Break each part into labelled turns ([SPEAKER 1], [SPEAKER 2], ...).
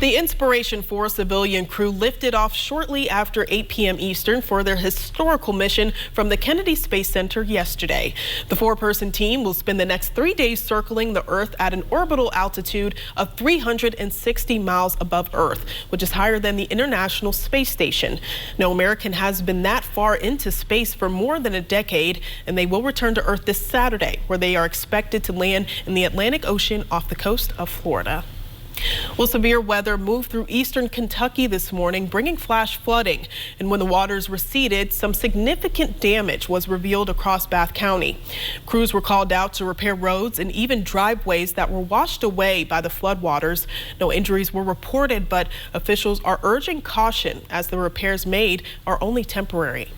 [SPEAKER 1] The Inspiration-4 civilian crew lifted off shortly after 8 p.m. Eastern for their historical mission from the Kennedy Space Center yesterday. The 4-person team will spend the next 3 days circling the Earth at an orbital altitude of 360 miles above Earth, which is higher than the International Space Station. No American has been that far into space for more than a decade, and they will return to Earth this Saturday, where they are expected to land in the Atlantic Ocean off the coast of Florida. Well, severe weather moved through eastern Kentucky this morning, bringing flash flooding. And when the waters receded, some significant damage was revealed across Bath County. Crews were called out to repair roads and even driveways that were washed away by the floodwaters. No injuries were reported, but officials are urging caution as the repairs made are only temporary.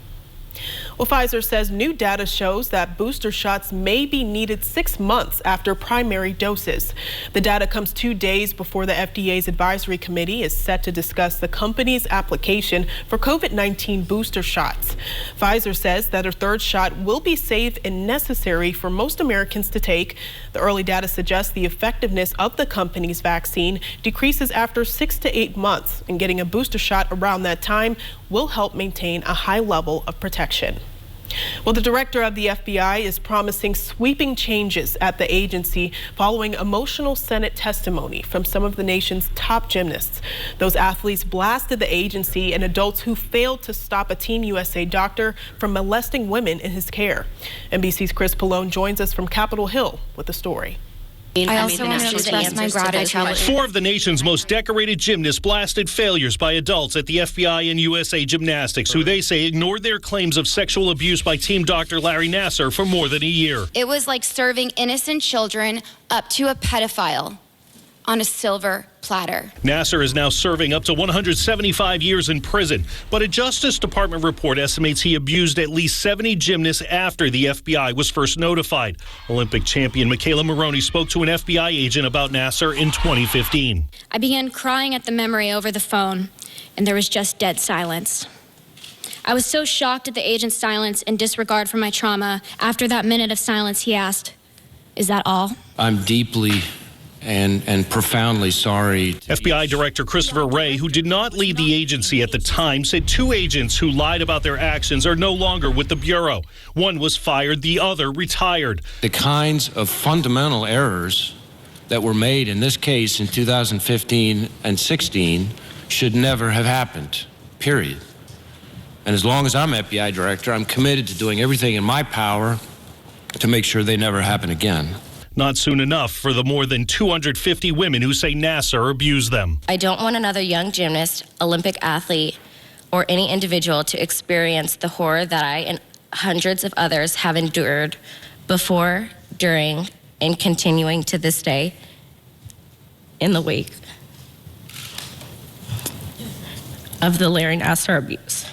[SPEAKER 1] Well, Pfizer says new data shows that booster shots may be needed 6 months after primary doses. The data comes 2 days before the FDA's advisory committee is set to discuss the company's application for COVID-19 booster shots. Pfizer says that a third shot will be safe and necessary for most Americans to take. The early data suggests the effectiveness of the company's vaccine decreases after 6 to 8 months, and getting a booster shot around that time will help maintain a high level of protection. Well, the director of the FBI is promising sweeping changes at the agency following emotional Senate testimony from some of the nation's top gymnasts. Those athletes blasted the agency and adults who failed to stop a Team USA doctor from molesting women in his care. NBC's Chris Pallone joins us from Capitol Hill with the story.
[SPEAKER 2] I also want to express my gratitude.
[SPEAKER 3] 4 of the nation's most decorated gymnasts blasted failures by adults at the FBI and USA Gymnastics, who they say ignored their claims of sexual abuse by team doctor Larry Nassar for more than a year.
[SPEAKER 2] It was like serving innocent children up to a pedophile on a silver platter.
[SPEAKER 3] Nassar is now serving up to 175 years in prison, but a Justice Department report estimates he abused at least 70 gymnasts after the FBI was first notified. Olympic champion Michaela Maroney spoke to an FBI agent about Nassar in 2015.
[SPEAKER 4] I began crying at the memory over the phone, and there was just dead silence. I was so shocked at the agent's silence and disregard for my trauma. After that minute of silence, he asked, "Is that all?"
[SPEAKER 5] I'm deeply and profoundly sorry.
[SPEAKER 3] FBI Director Christopher Wray, who did not lead the agency at the time, said 2 agents who lied about their actions are no longer with the Bureau. One was fired, the other retired.
[SPEAKER 5] The kinds of fundamental errors that were made in this case in 2015 and 16 should never have happened, period. And as long as I'm FBI Director, I'm committed to doing everything in my power to make sure they never happen again.
[SPEAKER 3] Not soon enough for the more than 250 women who say Nassar abused them.
[SPEAKER 6] I don't want another young gymnast, Olympic athlete, or any individual to experience the horror that I and hundreds of others have endured before, during, and continuing to this day in the wake of the Larry Nassar abuse.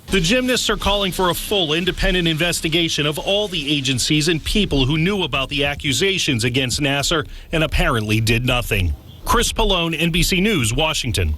[SPEAKER 3] The gymnasts are calling for a full independent investigation of all the agencies and people who knew about the accusations against Nassar and apparently did nothing. Chris Pallone, NBC News, Washington.